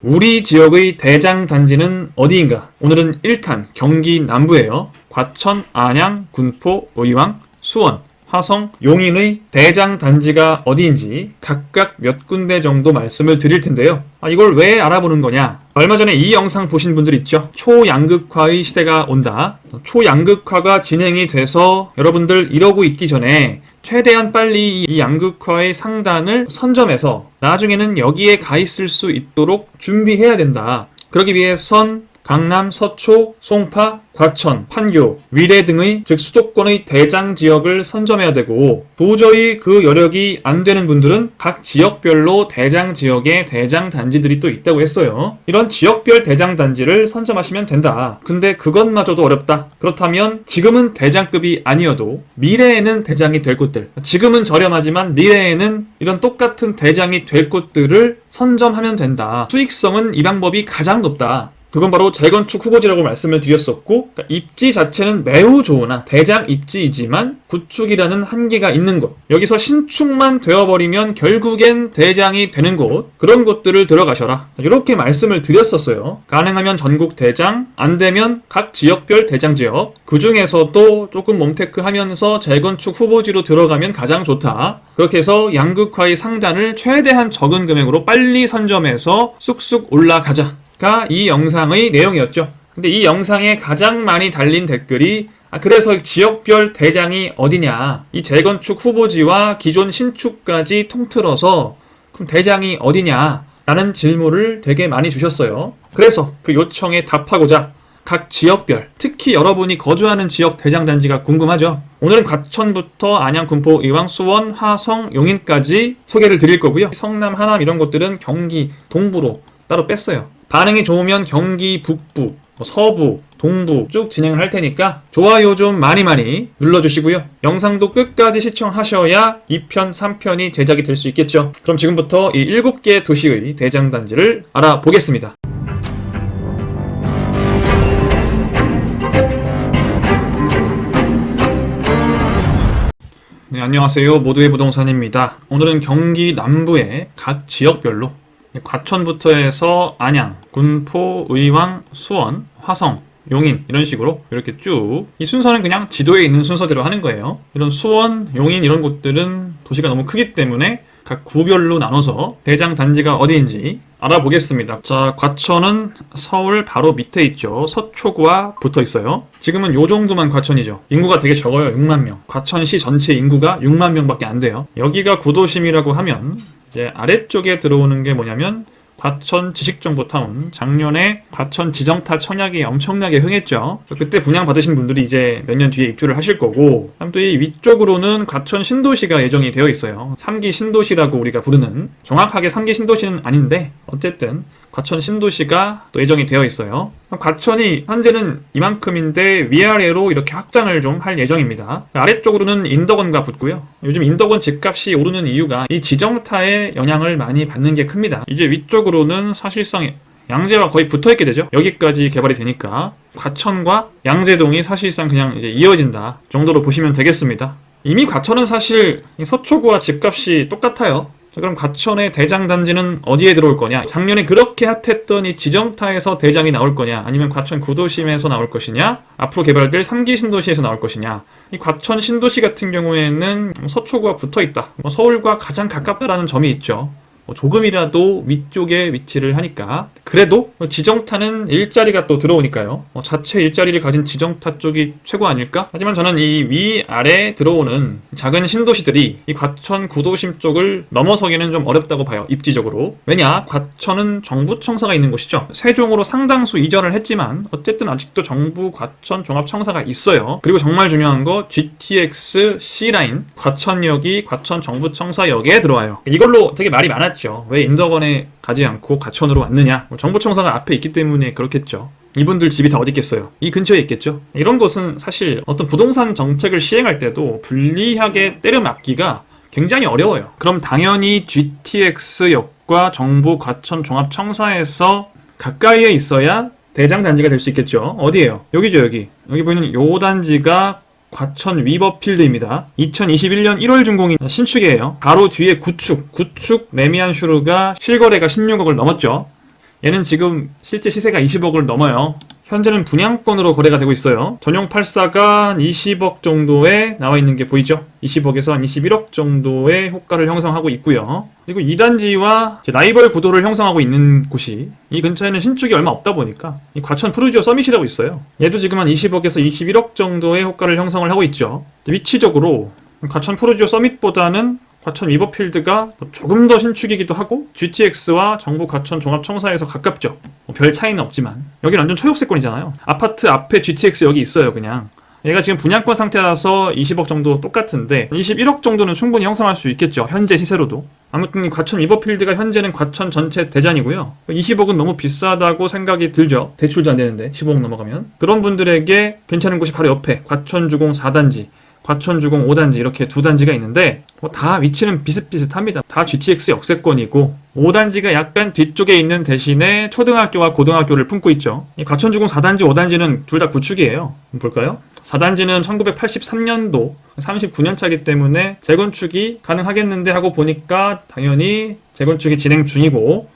우리 지역의 대장 단지는 어디인가? 오늘은 1탄 경기 남부예요. 과천, 안양, 군포, 의왕, 수원, 화성, 용인의 대장 단지가 어디인지 각각 몇 군데 정도 말씀을 드릴 텐데요. 이걸 왜 알아보는 거냐? 얼마 전에 이 영상 보신 분들 있죠? 초양극화의 시대가 온다. 초양극화가 진행이 돼서 여러분들 이러고 있기 전에 최대한 빨리 이 양극화의 상단을 선점해서 나중에는 여기에 가 있을 수 있도록 준비해야 된다. 그러기 위해선 강남, 서초, 송파, 과천, 판교, 위례 등의 즉 수도권의 대장 지역을 선점해야 되고 도저히 그 여력이 안 되는 분들은 각 지역별로 대장 지역에 대장 단지들이 또 있다고 했어요. 이런 지역별 대장 단지를 선점하시면 된다. 근데 그것마저도 어렵다. 그렇다면 지금은 대장급이 아니어도 미래에는 대장이 될 곳들, 지금은 저렴하지만 미래에는 이런 똑같은 대장이 될 곳들을 선점하면 된다. 수익성은 이 방법이 가장 높다. 그건 바로 재건축 후보지라고 말씀을 드렸었고, 그러니까 입지 자체는 매우 좋으나 대장 입지이지만 구축이라는 한계가 있는 곳, 여기서 신축만 되어버리면 결국엔 대장이 되는 곳, 그런 곳들을 들어가셔라, 이렇게 말씀을 드렸었어요. 가능하면 전국 대장, 안 되면 각 지역별 대장 지역, 그 중에서도 조금 몸테크하면서 재건축 후보지로 들어가면 가장 좋다. 그렇게 해서 양극화의 상단을 최대한 적은 금액으로 빨리 선점해서 쑥쑥 올라가자 가 이 영상의 내용이었죠. 근데 이 영상에 가장 많이 달린 댓글이 그래서 지역별 대장이 어디냐, 이 재건축 후보지와 기존 신축까지 통틀어서 그럼 대장이 어디냐 라는 질문을 되게 많이 주셨어요. 그래서 그 요청에 답하고자 각 지역별, 특히 여러분이 거주하는 지역 대장단지가 궁금하죠? 오늘은 과천부터 안양, 군포, 의왕, 수원, 화성, 용인까지 소개를 드릴 거고요. 성남, 하남 이런 곳들은 경기 동부로 따로 뺐어요. 반응이 좋으면 경기 북부, 서부, 동부 쭉 진행을 할 테니까 좋아요 좀 많이 눌러주시고요. 영상도 끝까지 시청하셔야 2편, 3편이 제작이 될 수 있겠죠. 그럼 지금부터 이 7개 도시의 대장단지를 알아보겠습니다. 네, 안녕하세요. 모두의 부동산입니다. 오늘은 경기 남부의 각 지역별로 과천부터 해서 안양, 군포, 의왕, 수원, 화성, 용인 이런 식으로 이렇게 쭉, 이 순서는 그냥 지도에 있는 순서대로 하는 거예요. 이런 수원, 용인 이런 곳들은 도시가 너무 크기 때문에 각 구별로 나눠서 대장 단지가 어디인지 알아보겠습니다. 자, 과천은 서울 바로 밑에 있죠. 서초구와 붙어 있어요. 지금은 요 정도만 과천이죠. 인구가 되게 적어요. 6만 명. 과천시 전체 인구가 6만 명밖에 안 돼요. 여기가 구도심이라고 하면 이제 아래쪽에 들어오는 게 뭐냐면 과천 지식정보타운, 작년에 과천 지정타 청약이 엄청나게 흥했죠. 그때 분양 받으신 분들이 이제 몇 년 뒤에 입주를 하실 거고, 다음 또 이 위쪽으로는 과천 신도시가 예정이 되어 있어요. 3기 신도시라고 우리가 부르는, 정확하게 3기 신도시는 아닌데 어쨌든 과천 신도시가 또 예정이 되어 있어요. 과천이 현재는 이만큼인데 위아래로 이렇게 확장을 좀 할 예정입니다. 아래쪽으로는 인덕원과 붙고요. 요즘 인덕원 집값이 오르는 이유가 이 지정타의 영향을 많이 받는 게 큽니다. 이제 위쪽으로는 사실상 양재와 거의 붙어있게 되죠. 여기까지 개발이 되니까 과천과 양재동이 사실상 그냥 이제 이어진다 정도로 보시면 되겠습니다. 이미 과천은 사실 서초구와 집값이 똑같아요. 자, 그럼 과천의 대장 단지는 어디에 들어올 거냐? 작년에 그렇게 핫했던 이 지정타에서 대장이 나올 거냐? 아니면 과천 구도심에서 나올 것이냐? 앞으로 개발될 3기 신도시에서 나올 것이냐? 이 과천 신도시 같은 경우에는 서초구와 붙어 있다. 서울과 가장 가깝다라는 점이 있죠. 조금이라도 위쪽에 위치를 하니까. 그래도 지정타는 일자리가 또 들어오니까요. 자체 일자리를 가진 지정타 쪽이 최고 아닐까? 하지만 저는 이 위아래 들어오는 작은 신도시들이 이 과천 구도심 쪽을 넘어서기는 좀 어렵다고 봐요. 입지적으로. 왜냐? 과천은 정부청사가 있는 곳이죠. 세종으로 상당수 이전을 했지만 어쨌든 아직도 정부 과천 종합청사가 있어요. 그리고 정말 중요한 거 GTX C라인 과천역이 과천 정부청사역에 들어와요. 이걸로 되게 말이 많았죠. 왜 인덕원에 가지 않고 과천으로 왔느냐? 정부청사가 앞에 있기 때문에 그렇겠죠. 이분들 집이 다 어디 있겠어요? 이 근처에 있겠죠. 이런 곳은 사실 어떤 부동산 정책을 시행할 때도 불리하게 때려 막기가 굉장히 어려워요. 그럼 당연히 GTX역과 정부 과천 종합청사에서 가까이에 있어야 대장 단지가 될 수 있겠죠. 어디예요? 여기죠. 여기 보이는 요 단지가 과천 위버필드입니다. 2021년 1월 준공인 신축이에요. 바로 뒤에 구축 매미안슈르가 실거래가 16억을 넘었죠. 얘는 지금 실제 시세가 20억을 넘어요. 현재는 분양권으로 거래가 되고 있어요. 전용 84가 20억 정도에 나와 있는 게 보이죠? 20억에서 한 21억 정도의 호가를 형성하고 있고요. 그리고 2단지와 라이벌 구도를 형성하고 있는 곳이 이 근처에는 신축이 얼마 없다 보니까 이 과천 프루지오 서밋이라고 있어요. 얘도 지금 한 20억에서 21억 정도의 호가를 형성을 하고 있죠. 위치적으로 과천 프루지오 서밋보다는 과천 위버필드가 조금 더 신축이기도 하고 GTX와 정부 과천 종합청사에서 가깝죠. 별 차이는 없지만 여기는 완전 초역세권이잖아요. 아파트 앞에 GTX 여기 있어요. 그냥 얘가 지금 분양권 상태라서 20억 정도 똑같은데 21억 정도는 충분히 형성할 수 있겠죠. 현재 시세로도. 아무튼 과천 위버필드가 현재는 과천 전체 대장이고요. 20억은 너무 비싸다고 생각이 들죠. 대출도 안 되는데 15억 넘어가면. 그런 분들에게 괜찮은 곳이 바로 옆에 과천주공 4단지 과천주공 5단지 이렇게 두 단지가 있는데 다 위치는 비슷비슷합니다. 다 GTX 역세권이고 5단지가 약간 뒤쪽에 있는 대신에 초등학교와 고등학교를 품고 있죠. 이 과천주공 4단지, 5단지는 둘 다 구축이에요. 볼까요? 4단지는 1983년도 39년 차기 때문에 재건축이 가능하겠는데 하고 보니까 당연히 재건축이 진행 중이고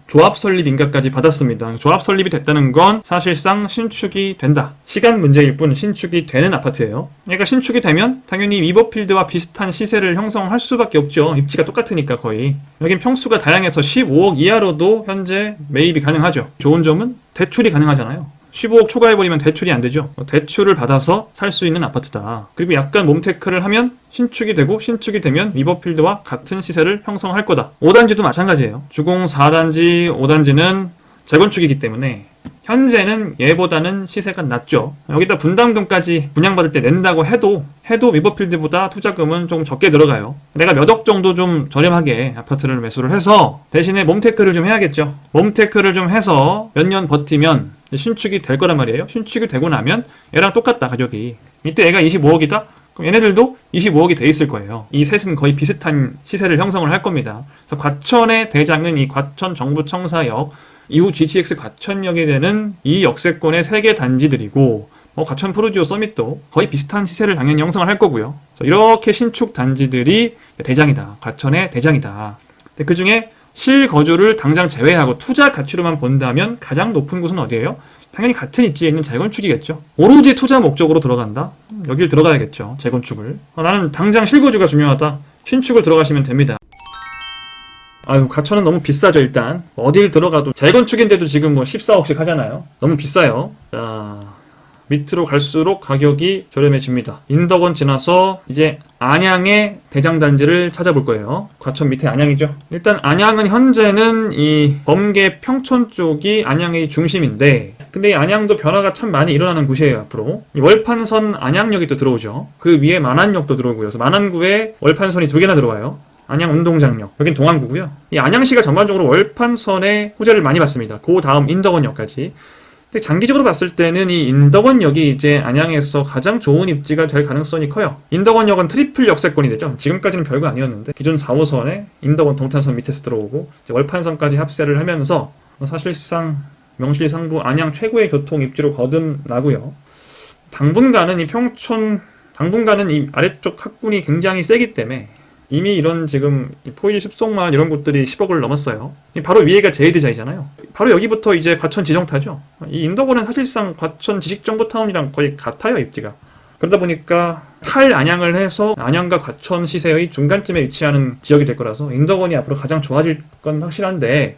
조합 설립 인가까지 받았습니다. 조합 설립이 됐다는 건 사실상 신축이 된다. 시간 문제일 뿐 신축이 되는 아파트예요. 얘가 신축이 되면 당연히 위버필드와 비슷한 시세를 형성할 수밖에 없죠. 입지가 똑같으니까 거의. 여긴 평수가 다양해서 15억 이하로도 현재 매입이 가능하죠. 좋은 점은 대출이 가능하잖아요. 15억 초과해버리면 대출이 안 되죠. 대출을 받아서 살 수 있는 아파트다. 그리고 약간 몸테크를 하면 신축이 되고 신축이 되면 위버필드와 같은 시세를 형성할 거다. 5단지도 마찬가지예요. 주공 4단지, 5단지는 재건축이기 때문에 현재는 얘보다는 시세가 낮죠. 여기다 분담금까지 분양받을 때 낸다고 해도 위버필드보다 투자금은 조금 적게 들어가요. 내가 몇 억 정도 좀 저렴하게 아파트를 매수를 해서 대신에 몸테크를 좀 해야겠죠. 몸테크를 좀 해서 몇 년 버티면 신축이 될 거란 말이에요. 신축이 되고 나면 얘랑 똑같다 가격이. 이때 얘가 25억이다? 그럼 얘네들도 25억이 돼 있을 거예요. 이 셋은 거의 비슷한 시세를 형성을 할 겁니다. 그래서 과천의 대장은 이 과천 정부청사역 이후 GTX 과천역이 되는 이 역세권의 3개 단지들이고 과천 프루지오 서밋도 거의 비슷한 시세를 당연히 형성을 할 거고요. 이렇게 신축 단지들이 대장이다. 과천의 대장이다. 그 중에 실거주를 당장 제외하고 투자 가치로만 본다면 가장 높은 곳은 어디예요? 당연히 같은 입지에 있는 재건축이겠죠. 오로지 투자 목적으로 들어간다? 여길 들어가야겠죠. 재건축을. 나는 당장 실거주가 중요하다. 신축을 들어가시면 됩니다. 아유, 과천은 너무 비싸죠. 일단 어딜 들어가도 재건축인데도 지금 14억씩 하잖아요. 너무 비싸요. 자, 밑으로 갈수록 가격이 저렴해집니다. 인덕원 지나서 이제 안양의 대장단지를 찾아볼 거예요. 과천 밑에 안양이죠. 일단 안양은 현재는 이 범계 평촌 쪽이 안양의 중심인데 근데 이 안양도 변화가 참 많이 일어나는 곳이에요. 앞으로 이 월판선 안양역이 또 들어오죠. 그 위에 만안역도 들어오고요. 그래서 만안구에 월판선이 2개나 들어와요. 안양 운동장역, 여긴 동안구고요. 이 안양시가 전반적으로 월판선에 호재를 많이 받습니다. 그 다음 인덕원역까지. 근데 장기적으로 봤을 때는 이 인덕원역이 이제 안양에서 가장 좋은 입지가 될 가능성이 커요. 인덕원역은 트리플 역세권이 되죠. 지금까지는 별거 아니었는데 기존 4호선에 인덕원 동탄선 밑에서 들어오고 이제 월판선까지 합세를 하면서 사실상 명실상부 안양 최고의 교통 입지로 거듭나고요. 당분간은 이 아래쪽 학군이 굉장히 세기 때문에 이미 이런 지금 포일 습속마을 이런 곳들이 10억을 넘었어요. 바로 위에가 제이드자이잖아요. 바로 여기부터 이제 과천 지정타죠. 이 인덕원은 사실상 과천 지식정보타운이랑 거의 같아요, 입지가. 그러다 보니까 탈안양을 해서 안양과 과천 시세의 중간쯤에 위치하는 지역이 될 거라서 인덕원이 앞으로 가장 좋아질 건 확실한데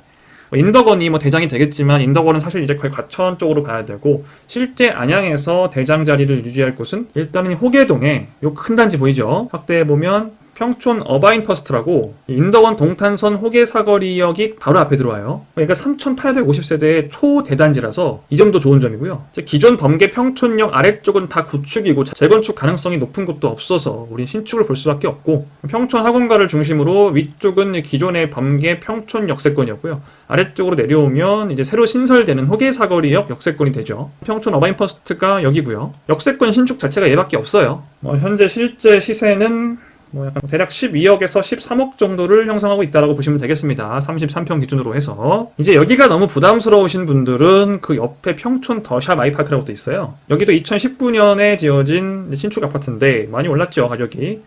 인덕원이 대장이 되겠지만 인덕원은 사실 이제 거의 과천 쪽으로 가야 되고 실제 안양에서 대장 자리를 유지할 곳은 일단은 호계동에 요 큰 단지 보이죠? 확대해보면 평촌 어바인퍼스트라고 인덕원 동탄선 호계 사거리역이 바로 앞에 들어와요. 그러니까 3,850세대의 초대단지라서 이 점도 좋은 점이고요. 기존 범계 평촌역 아래쪽은 다 구축이고 재건축 가능성이 높은 곳도 없어서 우린 신축을 볼 수밖에 없고 평촌 학원가를 중심으로 위쪽은 기존의 범계 평촌 역세권이었고요. 아래쪽으로 내려오면 이제 새로 신설되는 호계 사거리역 역세권이 되죠. 평촌 어바인퍼스트가 여기고요. 역세권 신축 자체가 얘밖에 없어요. 현재 실제 시세는 약간 대략 12억에서 13억 정도를 형성하고 있다고 보시면 되겠습니다. 33평 기준으로 해서. 이제 여기가 너무 부담스러우신 분들은 그 옆에 평촌 더샵 아이파크라고 또 있어요. 여기도 2019년에 지어진 신축 아파트인데 많이 올랐죠, 가격이.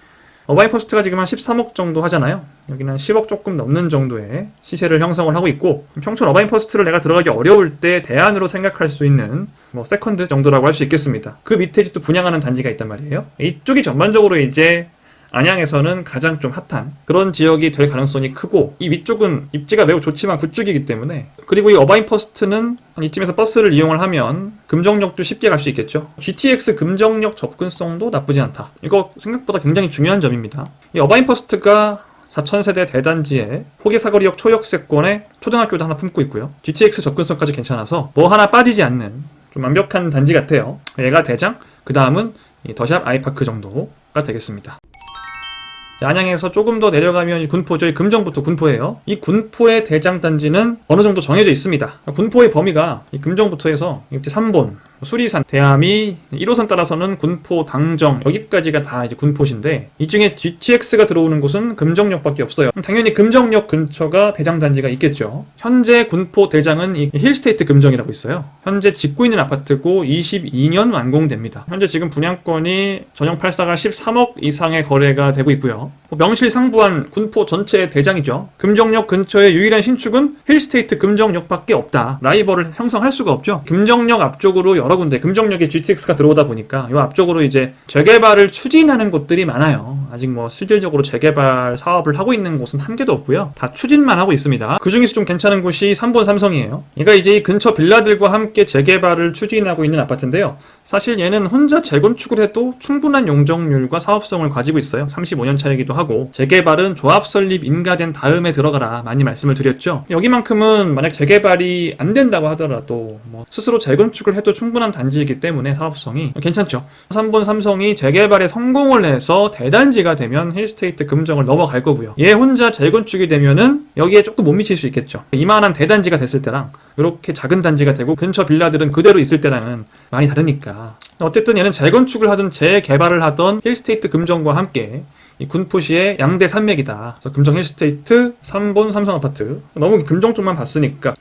어바인퍼스트가 지금 한 13억 정도 하잖아요. 여기는 한 10억 조금 넘는 정도의 시세를 형성을 하고 있고, 평촌 어바인퍼스트를 내가 들어가기 어려울 때 대안으로 생각할 수 있는 뭐 세컨드 정도라고 할 수 있겠습니다. 그 밑에 또 분양하는 단지가 있단 말이에요. 이쪽이 전반적으로 이제 안양에서는 가장 좀 핫한 그런 지역이 될 가능성이 크고, 이 위쪽은 입지가 매우 좋지만 구축이기 때문에, 그리고 이 어바인퍼스트는 이쯤에서 버스를 이용을 하면 금정역도 쉽게 갈 수 있겠죠. GTX 금정역 접근성도 나쁘지 않다. 이거 생각보다 굉장히 중요한 점입니다. 이 어바인퍼스트가 4,000세대 대단지에 포개사거리역 초역세권에 초등학교도 하나 품고 있고요. GTX 접근성까지 괜찮아서 뭐 하나 빠지지 않는 좀 완벽한 단지 같아요. 얘가 대장, 그 다음은 이 더샵 아이파크 정도가 되겠습니다. 안양에서 조금 더 내려가면 군포죠. 이 금정부터 군포예요. 이 군포의 대장 단지는 어느 정도 정해져 있습니다. 군포의 범위가 이 금정부터 해서 밑에 3본, 수리산, 대암이 1호선 따라서는 군포, 당정 여기까지가 다 이제 군포신데, 이 중에 GTX가 들어오는 곳은 금정역밖에 없어요. 당연히 금정역 근처가 대장 단지가 있겠죠. 현재 군포 대장은 이 힐스테이트 금정이라고 있어요. 현재 짓고 있는 아파트고 22년 완공됩니다. 현재 지금 분양권이 전용 84가 13억 이상의 거래가 되고 있고요. 명실상부한 군포 전체의 대장이죠. 금정역 근처의 유일한 신축은 힐스테이트 금정역밖에 없다. 라이벌을 형성할 수가 없죠. 금정역 앞쪽으로 여러 군데, 금정역에 GTX가 들어오다 보니까 이 앞쪽으로 이제 재개발을 추진하는 곳들이 많아요. 아직 뭐 실질적으로 재개발 사업을 하고 있는 곳은 한 개도 없고요. 다 추진만 하고 있습니다. 그 중에서 좀 괜찮은 곳이 3본 삼성이에요. 얘가 이제 이 근처 빌라들과 함께 재개발을 추진하고 있는 아파트인데요. 사실 얘는 혼자 재건축을 해도 충분한 용적률과 사업성을 가지고 있어요. 35년 차이기도 하고, 재개발은 조합 설립 인가된 다음에 들어가라 많이 말씀을 드렸죠. 여기만큼은 만약 재개발이 안 된다고 하더라도 뭐 스스로 재건축을 해도 충분한 단지이기 때문에 사업성이 괜찮죠. 3본 삼성이 재개발에 성공을 해서 대단지가 되면 힐스테이트 금정을 넘어갈 거고요. 얘 혼자 재건축이 되면은 여기에 조금 못 미칠 수 있겠죠. 이만한 대단지가 됐을 때랑 이렇게 작은 단지가 되고 근처 빌라들은 그대로 있을 때랑은 많이 다르니까, 어쨌든 얘는 재건축을 하든 재개발을 하던 힐스테이트 금정과 함께 이 군포시의 양대 산맥이다. 그래서 금정 힐스테이트, 3본 삼성 아파트. 너무 금정 쪽만 봤으니까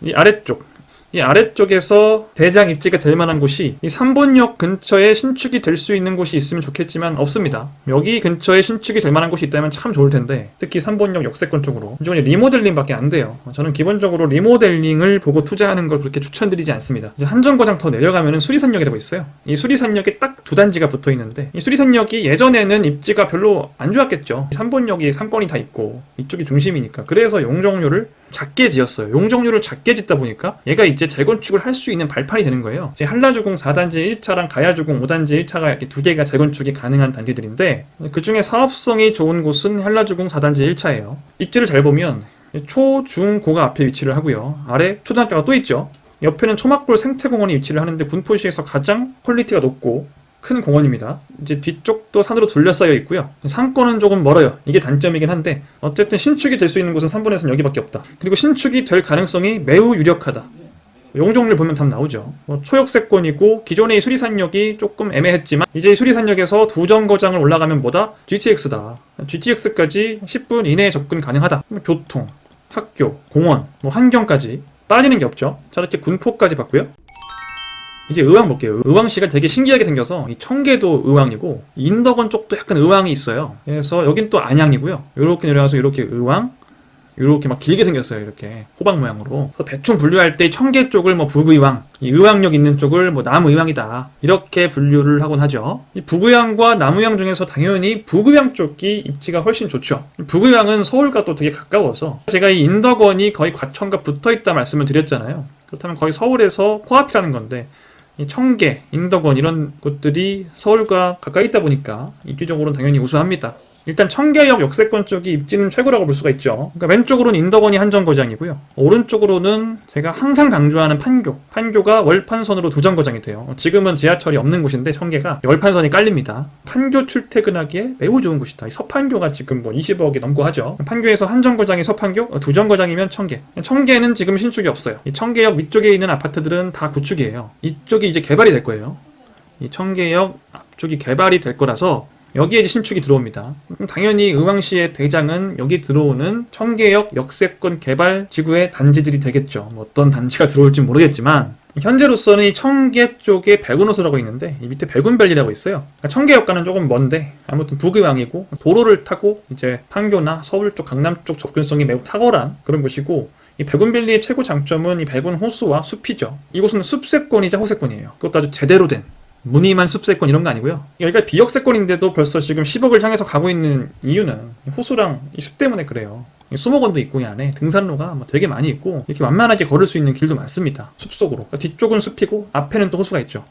이 아래쪽에서 대장 입지가 될 만한 곳이 이 3본역 근처에 신축이 될 수 있는 곳이 있으면 좋겠지만 없습니다. 여기 근처에 신축이 될 만한 곳이 있다면 참 좋을 텐데, 특히 3본역 역세권 쪽으로 이쪽은 리모델링 밖에 안 돼요. 저는 기본적으로 리모델링을 보고 투자하는 걸 그렇게 추천드리지 않습니다. 이제 한 정거장 더 내려가면 수리산역이라고 있어요. 이 수리산역에 딱 두 단지가 붙어 있는데, 이 수리산역이 예전에는 입지가 별로 안 좋았겠죠. 3본역이 상권이 다 있고 이쪽이 중심이니까. 그래서 용적률을 작게 지었어요. 용적률을 작게 짓다 보니까 얘가 이제 재건축을 할 수 있는 발판이 되는 거예요. 이제 한라주공 4단지 1차랑 가야주공 5단지 1차가 이렇게 두 개가 재건축이 가능한 단지들인데, 그 중에 사업성이 좋은 곳은 한라주공 4단지 1차예요. 입지를 잘 보면 초, 중, 고가 앞에 위치를 하고요. 아래 초등학교가 또 있죠. 옆에는 초막골 생태공원이 위치를 하는데 군포시에서 가장 퀄리티가 높고 큰 공원입니다. 이제 뒤쪽도 산으로 둘러싸여 있고요. 상권은 조금 멀어요. 이게 단점이긴 한데, 어쨌든 신축이 될 수 있는 곳은 3번에서는 여기밖에 없다. 그리고 신축이 될 가능성이 매우 유력하다. 용적률 보면 답 나오죠. 초역세권이고 기존의 수리산역이 조금 애매했지만 이제 수리산역에서 두 정거장을 올라가면 뭐다? GTX다. GTX까지 10분 이내에 접근 가능하다. 교통, 학교, 공원, 환경까지 빠지는 게 없죠. 자, 이렇게 군포까지 봤고요. 이제 의왕 볼게요. 의왕시가 되게 신기하게 생겨서 이 청계도 의왕이고 인덕원 쪽도 약간 의왕이 있어요. 그래서 여긴 또 안양이고요. 이렇게 내려와서 이렇게 의왕, 이렇게 막 길게 생겼어요. 이렇게 호박 모양으로. 그래서 대충 분류할 때 청계 쪽을 북의왕, 이 의왕역 있는 쪽을 남의왕이다. 이렇게 분류를 하곤 하죠. 이 북의왕과 남의왕 중에서 당연히 북의왕 쪽이 입지가 훨씬 좋죠. 북의왕은 서울과 또 되게 가까워서, 제가 이 인덕원이 거의 과천과 붙어있다 말씀을 드렸잖아요. 그렇다면 거의 서울에서 코앞이라는 건데, 이 청계, 인덕원 이런 곳들이 서울과 가까이 있다 보니까 입지적으로는 당연히 우수합니다. 일단 청계역 역세권 쪽이 입지는 최고라고 볼 수가 있죠. 그러니까 왼쪽으로는 인덕원이 한정거장이고요. 오른쪽으로는 제가 항상 강조하는 판교. 판교가 월판선으로 두 정거장이 돼요. 지금은 지하철이 없는 곳인데 청계가 월판선이 깔립니다. 판교 출퇴근하기에 매우 좋은 곳이다. 서판교가 지금 20억이 넘고 하죠. 판교에서 한 정거장이 서판교, 두 정거장이면 청계. 청계는 지금 신축이 없어요. 이 청계역 위쪽에 있는 아파트들은 다 구축이에요. 이쪽이 이제 개발이 될 거예요. 이 청계역 앞쪽이 개발이 될 거라서 여기에 이제 신축이 들어옵니다. 당연히 의왕시의 대장은 여기 들어오는 청계역 역세권 개발 지구의 단지들이 되겠죠. 어떤 단지가 들어올지 모르겠지만 현재로서는 이 청계 쪽에 백운호수라고 있는데 이 밑에 백운밸리라고 있어요. 그러니까 청계역과는 조금 먼데 아무튼 북의왕이고 도로를 타고 이제 판교나 서울 쪽, 강남 쪽 접근성이 매우 탁월한 그런 곳이고, 이 백운밸리의 최고 장점은 이 백운호수와 숲이죠. 이곳은 숲세권이자 호세권이에요. 그것도 아주 제대로 된 무늬만 숲세권 이런 거 아니고요. 여기가 비역세권인데도 벌써 지금 10억을 향해서 가고 있는 이유는 호수랑 이 숲 때문에 그래요. 수목원도 있고 이 안에 등산로가 되게 많이 있고 이렇게 완만하게 걸을 수 있는 길도 많습니다. 숲속으로. 그러니까 뒤쪽은 숲이고 앞에는 또 호수가 있죠.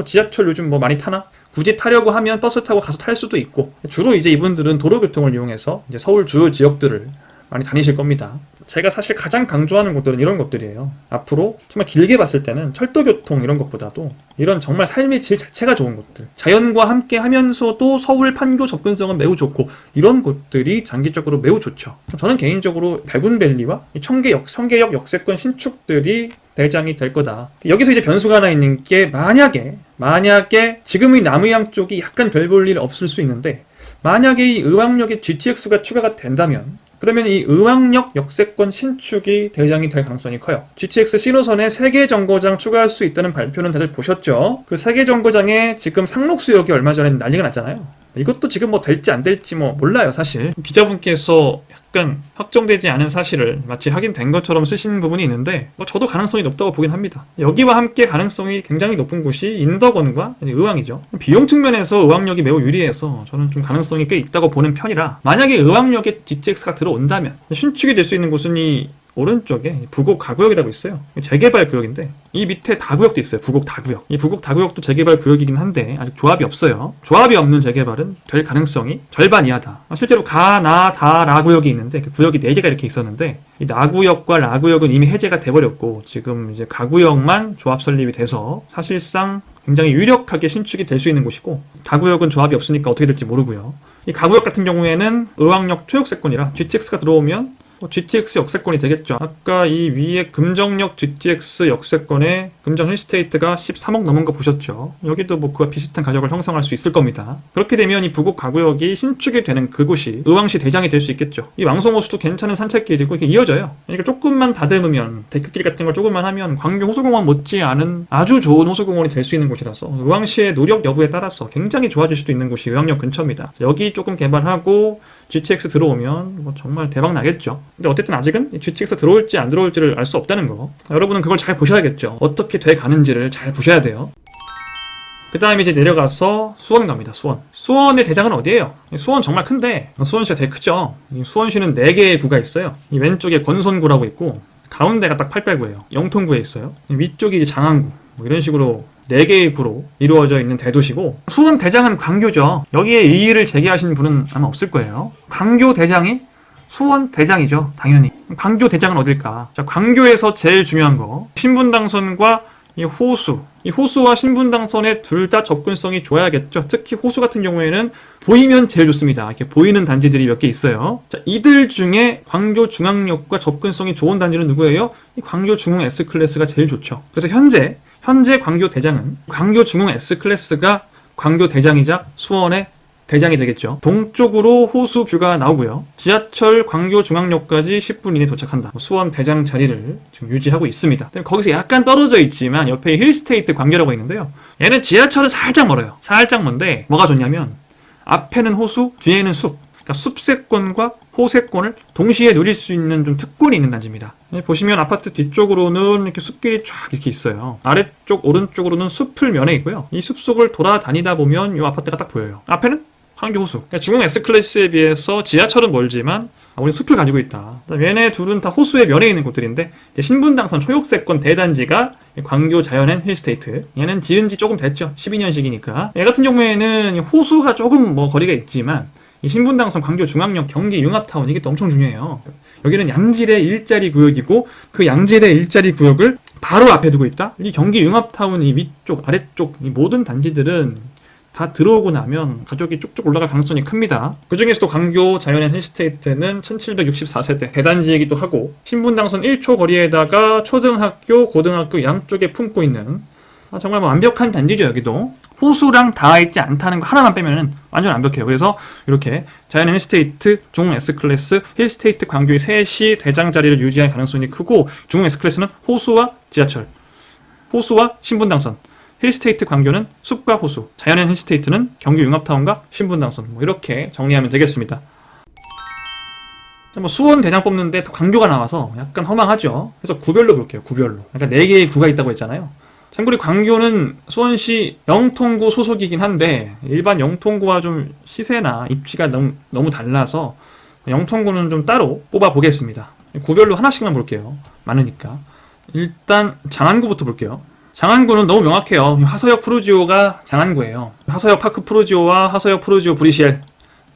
지하철 요즘 많이 타나? 굳이 타려고 하면 버스 타고 가서 탈 수도 있고, 주로 이제 이분들은 도로교통을 이용해서 이제 서울 주요 지역들을 많이 다니실 겁니다. 제가 사실 가장 강조하는 곳들은 이런 것들이에요. 앞으로 정말 길게 봤을 때는 철도교통 이런 것보다도 이런 정말 삶의 질 자체가 좋은 곳들, 자연과 함께 하면서도 서울 판교 접근성은 매우 좋고 이런 곳들이 장기적으로 매우 좋죠. 저는 개인적으로 백운밸리와 청계역 역세권 신축들이 대장이 될 거다. 여기서 이제 변수가 하나 있는 게, 만약에 지금의 남의양 쪽이 약간 별 볼 일 없을 수 있는데, 만약에 이 의왕역에 GTX가 추가가 된다면 그러면 이 의왕역 역세권 신축이 대장이 될 가능성이 커요. GTX 신호선에 3개 정거장 추가할 수 있다는 발표는 다들 보셨죠? 그 3개 정거장에 지금 상록수역이 얼마 전에 난리가 났잖아요. 이것도 지금 될지 안 될지 몰라요, 사실. 기자분께서 약간 확정되지 않은 사실을 마치 확인된 것처럼 쓰신 부분이 있는데, 저도 가능성이 높다고 보긴 합니다. 여기와 함께 가능성이 굉장히 높은 곳이 인덕원과 의왕이죠. 비용 측면에서 의왕역이 매우 유리해서 저는 좀 가능성이 꽤 있다고 보는 편이라, 만약에 의왕역에 GTX가 들어온다면 신축이 될 수 있는 곳은 이 오른쪽에 부곡 가구역이라고 있어요. 재개발 구역인데 이 밑에 다구역도 있어요. 부곡 다구역. 이 부곡 다구역도 재개발 구역이긴 한데 아직 조합이 없어요. 조합이 없는 재개발은 될 가능성이 절반 이하다. 실제로 가, 나, 다, 라 구역이 있는데 그 구역이 4개가 이렇게 있었는데, 이 나구역과 라구역은 이미 해제가 돼버렸고 지금 이제 가구역만 조합 설립이 돼서 사실상 굉장히 유력하게 신축이 될 수 있는 곳이고, 다구역은 조합이 없으니까 어떻게 될지 모르고요. 이 가구역 같은 경우에는 의왕역 초역세권이라 GTX가 들어오면 GTX 역세권이 되겠죠. 아까 이 위에 금정역 GTX 역세권에 금정 힐스테이트가 13억 넘은 거 보셨죠? 여기도 그와 비슷한 가격을 형성할 수 있을 겁니다. 그렇게 되면 이 부곡 가구역이 신축이 되는 그곳이 의왕시 대장이 될 수 있겠죠. 이 왕송호수도 괜찮은 산책길이고 이렇게 이어져요. 그러니까 조금만 다듬으면, 데크길 같은 걸 조금만 하면 광교 호수공원 못지 않은 아주 좋은 호수공원이 될 수 있는 곳이라서 의왕시의 노력 여부에 따라서 굉장히 좋아질 수도 있는 곳이 의왕역 근처입니다. 여기 조금 개발하고 GTX 들어오면 정말 대박 나겠죠. 근데 어쨌든 아직은 GTX 들어올지 안 들어올지를 알 수 없다는 거, 여러분은 그걸 잘 보셔야겠죠. 어떻게 돼 가는지를 잘 보셔야 돼요. 그 다음에 이제 내려가서 수원 갑니다. 수원의 대장은 어디예요? 수원 정말 큰데, 수원시가 되게 크죠. 수원시는 4개의 구가 있어요. 이 왼쪽에 권선구라고 있고 가운데가 딱 팔달구예요. 영통구에 있어요. 위쪽이 이제 장안구, 이런 식으로 4개의 구로 이루어져 있는 대도시고, 수원 대장은 광교죠. 여기에 이의를 제기하신 분은 아마 없을 거예요. 광교 대장이 수원 대장이죠. 당연히. 광교 대장은 어딜까? 자, 광교에서 제일 중요한 거, 신분당선과 이 호수와 신분당선의 둘 다 접근성이 좋아야겠죠. 특히 호수 같은 경우에는 보이면 제일 좋습니다. 이렇게 보이는 단지들이 몇 개 있어요. 자, 이들 중에 광교 중앙역과 접근성이 좋은 단지는 누구예요? 이 광교 중흥 S클래스가 제일 좋죠. 그래서 현재 광교 대장은 광교 중흥 S클래스가 광교 대장이자 수원의 대장이 되겠죠. 동쪽으로 호수 뷰가 나오고요. 지하철 광교 중앙역까지 10분 이내 도착한다. 수원 대장 자리를 지금 유지하고 있습니다. 거기서 약간 떨어져 있지만 옆에 힐스테이트 광교라고 있는데요. 얘는 지하철은 살짝 멀어요. 살짝 먼데 뭐가 좋냐면 앞에는 호수, 뒤에는 숲. 그러니까 숲세권과 호세권을 동시에 누릴 수 있는 좀 특권이 있는 단지입니다. 보시면 아파트 뒤쪽으로는 이렇게 숲길이 쫙 이렇게 있어요. 아래쪽, 오른쪽으로는 숲을 면해 있고요. 이 숲속을 돌아다니다 보면 이 아파트가 딱 보여요. 앞에는 광교 호수. 그러니까 중흥 S클래스에 비해서 지하철은 멀지만 우리 숲을 가지고 있다. 얘네 둘은 다 호수에 면해 있는 곳들인데, 신분당선 초역세권 대단지가 광교 자연앤 힐스테이트. 얘는 지은 지 조금 됐죠. 12년식이니까. 얘 같은 경우에는 호수가 조금 거리가 있지만 이 신분당선 광교 중앙역 경기 융합타운, 이게 또 엄청 중요해요. 여기는 양질의 일자리 구역이고 그 양질의 일자리 구역을 바로 앞에 두고 있다. 이 경기 융합타운 이 위쪽, 아래쪽 이 모든 단지들은 다 들어오고 나면 가격이 쭉쭉 올라갈 가능성이 큽니다. 그 중에서도 광교 자연앤 힐스테이트는 1764세대 대단지이기도 하고, 신분당선 1초 거리에다가 초등학교, 고등학교 양쪽에 품고 있는 정말 완벽한 단지죠. 여기도 호수랑 닿아 있지 않다는 거 하나만 빼면은 완전 완벽해요. 그래서 이렇게 자연앤 힐스테이트, 중흥 S클래스, 힐스테이트 광교의 셋이 대장 자리를 유지할 가능성이 크고, 중흥 S클래스는 호수와 지하철, 호수와 신분당선, 힐스테이트 광교는 숲과 호수, 자연의 힐스테이트는 경기 융합타운과 신분당선, 뭐 이렇게 정리하면 되겠습니다. 뭐 수원 대장 뽑는데 광교가 나와서 약간 허망하죠. 그래서 구별로 볼게요. 구별로. 그러니까 4개의 구가 있다고 했잖아요. 참고로 광교는 수원시 영통구 소속이긴 한데 일반 영통구와 좀 시세나 입지가 너무 달라서 영통구는 좀 따로 뽑아 보겠습니다. 구별로 하나씩만 볼게요. 많으니까. 일단 장안구부터 볼게요. 장안구는 너무 명확해요. 화서역 프루지오가 장안구예요. 화서역 파크 프루지오와 화서역 프루지오 브리시엘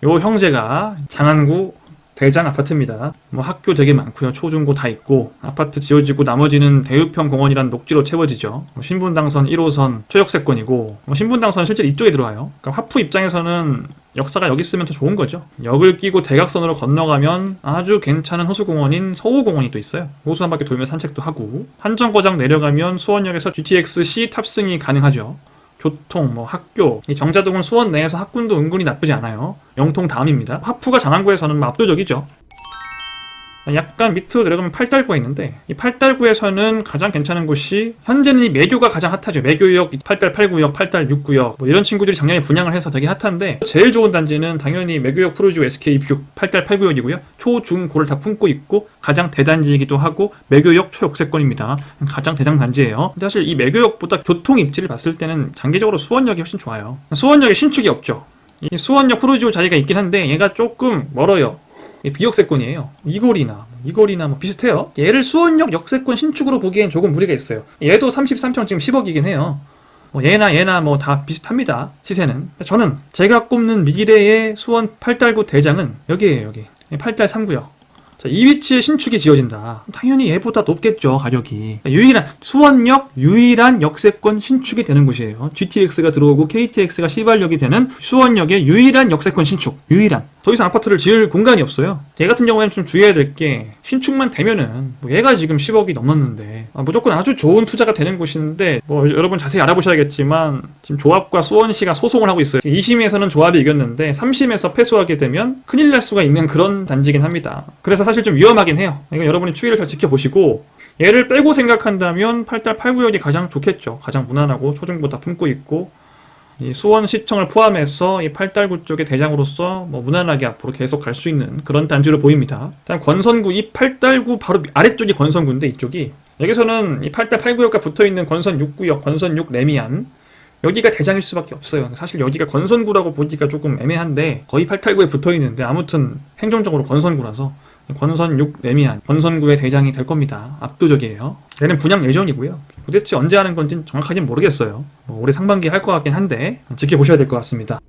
요 형제가 장안구 대장 아파트입니다. 뭐 학교 되게 많고요. 초중고 다 있고 아파트 지어지고 나머지는 대유평 공원이란 녹지로 채워지죠. 신분당선 1호선 초역세권이고 신분당선 실제로 이쪽에 들어와요. 그러니까 화푸 입장에서는 역사가 여기 있으면 더 좋은 거죠. 역을 끼고 대각선으로 건너가면 아주 괜찮은 호수공원인 서호공원이 또 있어요. 호수 한 바퀴 돌면서 산책도 하고 한정거장 내려가면 수원역에서 GTX-C 탑승이 가능하죠. 교통, 뭐 학교, 이 정자동은 수원 내에서 학군도 은근히 나쁘지 않아요. 영통 다음입니다. 화푸가 장안구에서는 뭐 압도적이죠. 약간 밑으로 내려가면 팔달구가 있는데 이 팔달구에서는 가장 괜찮은 곳이 현재는 이 매교가 가장 핫하죠. 매교역, 팔달 8구역, 팔달 6구역 뭐 이런 친구들이 작년에 분양을 해서 되게 핫한데 제일 좋은 단지는 당연히 매교역 프루지오 SK 팔달 8구역이고요. 초, 중, 고를 다 품고 있고 가장 대단지이기도 하고 매교역 초역세권입니다. 가장 대장 단지예요. 근데 사실 이 매교역보다 교통 입지를 봤을 때는 장기적으로 수원역이 훨씬 좋아요. 수원역에 신축이 없죠. 이 수원역 프루지오 자리가 있긴 한데 얘가 조금 멀어요. 비역세권이에요. 이골이나 뭐 비슷해요. 얘를 수원역 역세권 신축으로 보기엔 조금 무리가 있어요. 얘도 33평 지금 10억이긴 해요. 얘나 뭐 다 비슷합니다. 시세는. 저는 제가 꼽는 미래의 수원 팔달구 대장은 여기에요. 여기 팔달 3구역. 자, 이 위치에 신축이 지어진다. 당연히 얘보다 높겠죠, 가격이. 수원역 유일한 역세권 신축이 되는 곳이에요. GTX가 들어오고 KTX가 시발역이 되는 수원역의 유일한 역세권 신축. 유일한. 더 이상 아파트를 지을 공간이 없어요. 얘 같은 경우에는 좀 주의해야 될 게 신축만 되면은 뭐 얘가 지금 10억이 넘었는데 무조건 아주 좋은 투자가 되는 곳인데 뭐 여러분 자세히 알아보셔야겠지만 지금 조합과 수원시가 소송을 하고 있어요. 2심에서는 조합이 이겼는데 3심에서 패소하게 되면 큰일 날 수가 있는 그런 단지긴 합니다. 그래서 사실 좀 위험하긴 해요. 이건 여러분이 추이를 잘 지켜보시고 얘를 빼고 생각한다면 팔달 8구역이 가장 좋겠죠. 가장 무난하고 초중고 다 품고 있고 이 수원시청을 포함해서 이 팔달구 쪽의 대장으로서 뭐 무난하게 앞으로 계속 갈 수 있는 그런 단지로 보입니다. 다음 권선구, 이 팔달구 바로 아래쪽이 권선구인데 이쪽이 여기서는 이 팔달 8구역과 붙어있는 권선 6구역, 권선 6 레미안 여기가 대장일 수밖에 없어요. 사실 여기가 권선구라고 보기가 조금 애매한데 거의 팔달구에 붙어있는데 아무튼 행정적으로 권선구라서 권선 6 레미안, 권선구의 대장이 될 겁니다. 압도적이에요. 얘는 분양 예정이고요. 도대체 언제 하는 건지는 정확하게는 모르겠어요. 뭐 올해 상반기에 할 것 같긴 한데 지켜보셔야 될 것 같습니다.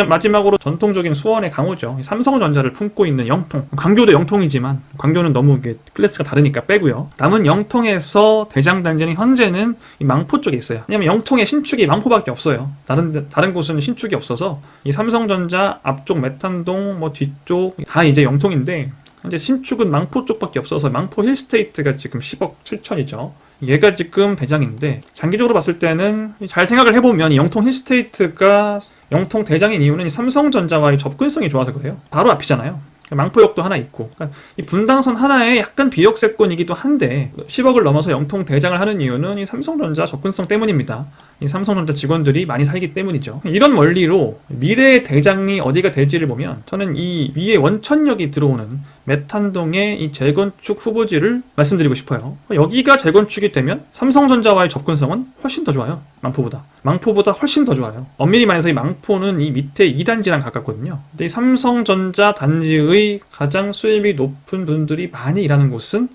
마지막으로 전통적인 수원의 강호죠. 삼성전자를 품고 있는 영통. 광교도 영통이지만 광교는 너무 이게 클래스가 다르니까 빼고요. 남은 영통에서 대장 단지는 현재는 이 망포 쪽에 있어요. 왜냐면 영통에 신축이 망포밖에 없어요. 다른 곳은 신축이 없어서 이 삼성전자 앞쪽 메탄동 뭐 뒤쪽 다 이제 영통인데 현재 신축은 망포 쪽밖에 없어서 망포 힐스테이트가 지금 10억 7천이죠. 얘가 지금 대장인데 장기적으로 봤을 때는 잘 생각을 해보면 이 영통 힐스테이트가 영통 대장인 이유는 이 삼성전자와의 접근성이 좋아서 그래요. 바로 앞이잖아요. 망포역도 하나 있고 그러니까 이 분당선 하나에 약간 비역세권이기도 한데 10억을 넘어서 영통 대장을 하는 이유는 이 삼성전자 접근성 때문입니다. 이 삼성전자 직원들이 많이 살기 때문이죠. 이런 원리로 미래의 대장이 어디가 될지를 보면 저는 이 위에 원천역이 들어오는 메탄동의 이 재건축 후보지를 말씀드리고 싶어요. 여기가 재건축이 되면 삼성전자와의 접근성은 훨씬 더 좋아요. 망포보다 훨씬 더 좋아요. 엄밀히 말해서 이 망포는 이 밑에 2단지랑 가깝거든요. 근데 이 삼성전자 단지의 가장 수입이 높은 분들이 많이 일하는 곳은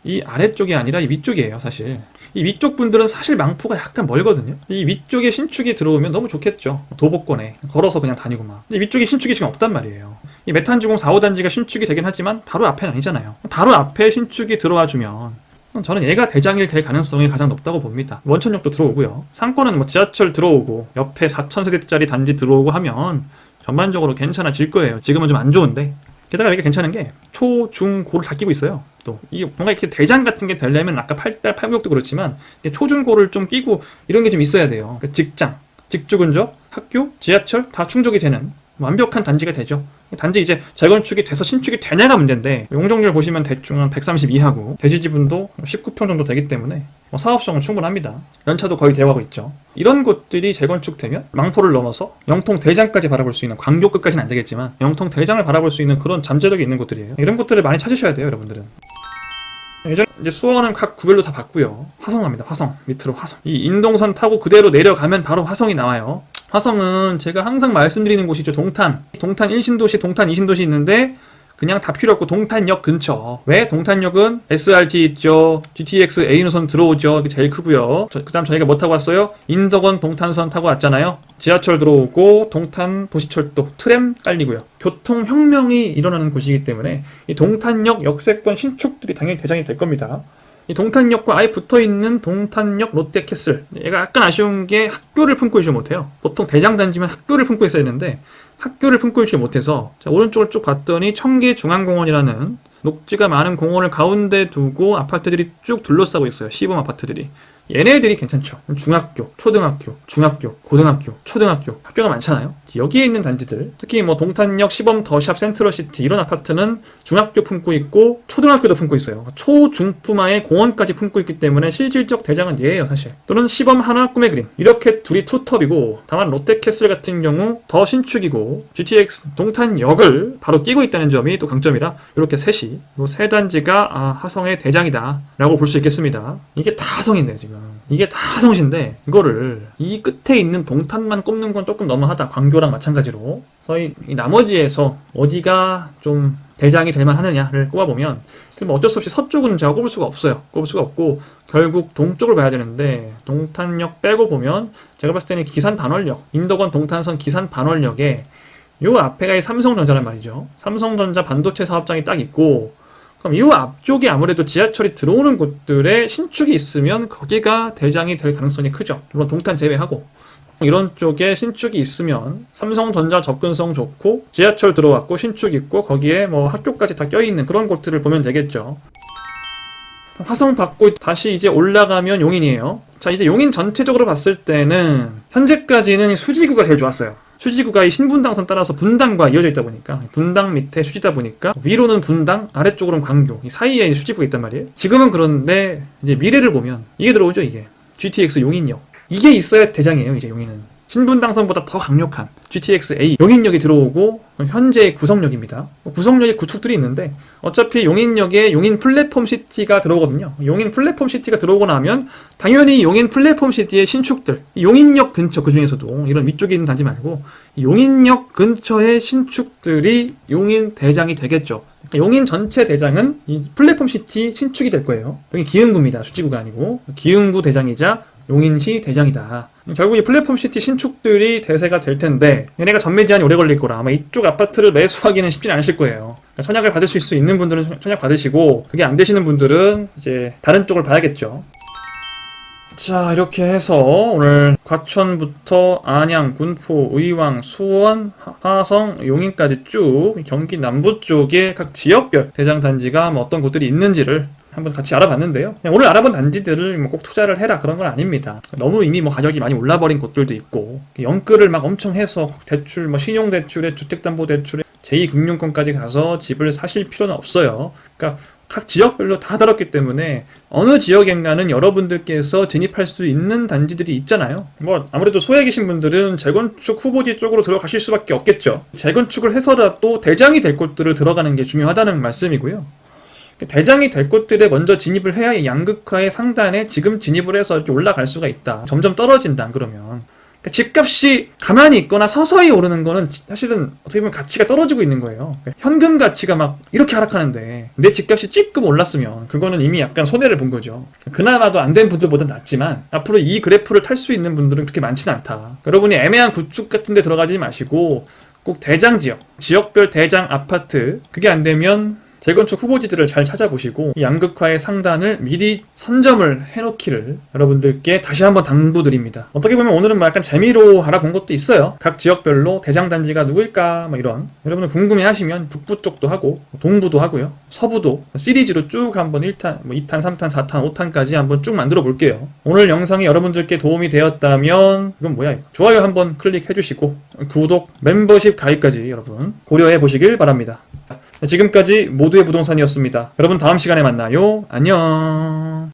이 아래쪽이 아니라 이 위쪽이에요. 사실 이 위쪽 분들은 사실 망포가 약간 멀거든요. 이 위쪽에 신축이 들어오면 너무 좋겠죠. 도보권에 걸어서 그냥 다니고 막. 근데 위쪽에 신축이 지금 없단 말이에요. 이 메탄주공 4, 5단지가 신축이 되긴 하지만 바로 앞에는 아니잖아요. 바로 앞에 신축이 들어와주면 저는 얘가 대장일 될 가능성이 가장 높다고 봅니다. 원천역도 들어오고요. 상권은 뭐 지하철 들어오고 옆에 4,000세대짜리 단지 들어오고 하면 전반적으로 괜찮아질 거예요. 지금은 좀 안 좋은데 게다가 여기가 괜찮은 게 초, 중, 고를 다 끼고 있어요. 또 이게 뭔가 이렇게 대장 같은 게 되려면 아까 8달 8구역도 그렇지만 초, 중, 고를 좀 끼고 이런 게 좀 있어야 돼요. 그러니까 직장, 직주근접, 학교, 지하철 다 충족이 되는 완벽한 단지가 되죠. 단지 이제 재건축이 돼서 신축이 되냐가 문제인데 용적률 보시면 대충 한 130 이하고 대지 지분도 19평 정도 되기 때문에 사업성은 충분합니다. 연차도 거의 되어가고 있죠. 이런 곳들이 재건축되면 망포를 넘어서 영통 대장까지 바라볼 수 있는, 광교급까지는 안 되겠지만 영통 대장을 바라볼 수 있는 그런 잠재력이 있는 곳들이에요. 이런 곳들을 많이 찾으셔야 돼요, 여러분들은. 예전에 이제 수원은 각 구별로 다 봤고요. 화성 갑니다. 화성. 밑으로 화성. 이 인동선 타고 그대로 내려가면 바로 화성이 나와요. 화성은 제가 항상 말씀드리는 곳이죠. 동탄 1신도시, 동탄 2신도시 있는데 그냥 다 필요 없고 동탄역 근처. 왜? 동탄역은 SRT 있죠. GTX A노선 들어오죠. 이게 제일 크고요. 그 다음 저희가 뭐 타고 왔어요? 인덕원 동탄선 타고 왔잖아요. 지하철 들어오고 동탄 도시철도 트램 깔리고요. 교통혁명이 일어나는 곳이기 때문에 이 동탄역 역세권 신축들이 당연히 대장이 될 겁니다. 이 동탄역과 아예 붙어있는 동탄역 롯데캐슬, 얘가 약간 아쉬운 게 학교를 품고 있지 못해요. 보통 대장단지면 학교를 품고 있어야 되는데 학교를 품고 있지 못해서, 자, 오른쪽을 쭉 봤더니 청계중앙공원이라는 녹지가 많은 공원을 가운데 두고 아파트들이 쭉 둘러싸고 있어요. 시범 아파트들이. 얘네들이 괜찮죠. 중학교, 초등학교, 중학교, 고등학교, 초등학교, 학교가 많잖아요. 여기에 있는 단지들, 특히 뭐 동탄역, 시범, 더샵, 센트럴시티 이런 아파트는 중학교 품고 있고 초등학교도 품고 있어요. 초중품화의 공원까지 품고 있기 때문에 실질적 대장은 얘예요, 사실. 또는 시범, 하나, 꿈의 그림, 이렇게 둘이 투톱이고, 다만 롯데캐슬 같은 경우 더 신축이고 GTX 동탄역을 바로 끼고 있다는 점이 또 강점이라 이렇게 셋이, 이 세 단지가 화성의 대장이다 라고 볼 수 있겠습니다. 이게 다 화성인데 지금 이게 다 화성시인데 이거를 이 끝에 있는 동탄만 꼽는 건 조금 너무하다. 광교랑 마찬가지로. 그래서 이 나머지에서 어디가 좀 대장이 될 만하느냐를 꼽아보면 뭐 어쩔 수 없이 서쪽은 제가 꼽을 수가 없어요. 꼽을 수가 없고 결국 동쪽을 봐야 되는데, 동탄역 빼고 보면 제가 봤을 때는 기산 반월역, 인덕원 동탄선 기산 반월역에 요 앞에가 이 삼성전자란 말이죠. 삼성전자 반도체 사업장이 딱 있고, 그럼 이 앞쪽이 아무래도 지하철이 들어오는 곳들에 신축이 있으면 거기가 대장이 될 가능성이 크죠. 물론 동탄 제외하고. 이런 쪽에 신축이 있으면 삼성전자 접근성 좋고 지하철 들어왔고 신축 있고 거기에 뭐 학교까지 다 껴있는 그런 곳들을 보면 되겠죠. 화성 받고 다시 이제 올라가면 용인이에요. 자, 이제 용인 전체적으로 봤을 때는 현재까지는 수지구가 제일 좋았어요. 수지구가 이 신분당선 따라서 분당과 이어져 있다 보니까, 분당 밑에 수지다 보니까 위로는 분당, 아래쪽으로는 광교, 이 사이에 수지구가 있단 말이에요. 지금은 그런데 이제 미래를 보면 이게 들어오죠. 이게 GTX 용인역, 이게 있어야 대장이에요. 이제 용인은 신분당선보다 더 강력한 GTX A 용인역이 들어오고, 현재 구성역입니다. 구성역에 구축들이 있는데 어차피 용인역에 용인 플랫폼 시티가 들어오거든요. 용인 플랫폼 시티가 들어오고 나면 당연히 용인 플랫폼 시티의 신축들, 용인역 근처, 그 중에서도 이런 위쪽에 있는 단지 말고 용인역 근처의 신축들이 용인 대장이 되겠죠. 그러니까 용인 전체 대장은 이 플랫폼 시티 신축이 될 거예요. 여기 기흥구입니다. 수지구가 아니고 기흥구 대장이자 용인시 대장이다. 결국 이 플랫폼시티 신축들이 대세가 될 텐데 얘네가 전매 제한이 오래 걸릴 거라 아마 이쪽 아파트를 매수하기는 쉽진 않으실 거예요. 그러니까 청약을 받으실 수 있는 분들은 청약 받으시고, 그게 안 되시는 분들은 이제 다른 쪽을 봐야겠죠. 자, 이렇게 해서 오늘 과천부터 안양, 군포, 의왕, 수원, 화성, 용인까지 쭉 경기 남부 쪽에 각 지역별 대장 단지가 뭐 어떤 곳들이 있는지를 한번 같이 알아봤는데요. 오늘 알아본 단지들을 뭐 꼭 투자를 해라 그런 건 아닙니다. 너무 이미 뭐 가격이 많이 올라버린 곳들도 있고, 연끌을 막 엄청 해서 대출, 뭐 신용대출에 주택담보대출에 제2금융권까지 가서 집을 사실 필요는 없어요. 그러니까 각 지역별로 다 다뤘기 때문에 어느 지역엔가는 여러분들께서 진입할 수 있는 단지들이 있잖아요. 뭐 아무래도 소외 계신 분들은 재건축 후보지 쪽으로 들어가실 수밖에 없겠죠. 재건축을 해서라도 대장이 될 곳들을 들어가는 게 중요하다는 말씀이고요. 대장이 될 곳들에 먼저 진입을 해야 이 양극화의 상단에 지금 진입을 해서 이렇게 올라갈 수가 있다. 점점 떨어진다, 안 그러면. 그러니까 집값이 가만히 있거나 서서히 오르는 거는 사실은 어떻게 보면 가치가 떨어지고 있는 거예요. 그러니까 현금 가치가 막 이렇게 하락하는데 내 집값이 찔끔 올랐으면 그거는 이미 약간 손해를 본 거죠. 그나마도 안 된 분들보다 낫지만 앞으로 이 그래프를 탈 수 있는 분들은 그렇게 많지는 않다. 여러분이 애매한 구축 같은 데 들어가지 마시고 꼭 대장 지역, 지역별 대장 아파트, 그게 안 되면 재건축 후보지들을 잘 찾아보시고 이 양극화의 상단을 미리 선점을 해놓기를 여러분들께 다시 한번 당부드립니다. 어떻게 보면 오늘은 뭐 약간 재미로 알아본 것도 있어요. 각 지역별로 대장단지가 누구일까 뭐 이런, 여러분들 궁금해하시면 북부 쪽도 하고 동부도 하고요, 서부도 시리즈로 쭉 한번 1탄, 뭐 2탄, 3탄, 4탄, 5탄까지 한번 쭉 만들어 볼게요. 오늘 영상이 여러분들께 도움이 되었다면 이건 뭐야 이거, 좋아요 한번 클릭해주시고 구독, 멤버십 가입까지 여러분 고려해 보시길 바랍니다. 지금까지 모두의 부동산이었습니다. 여러분 다음 시간에 만나요. 안녕.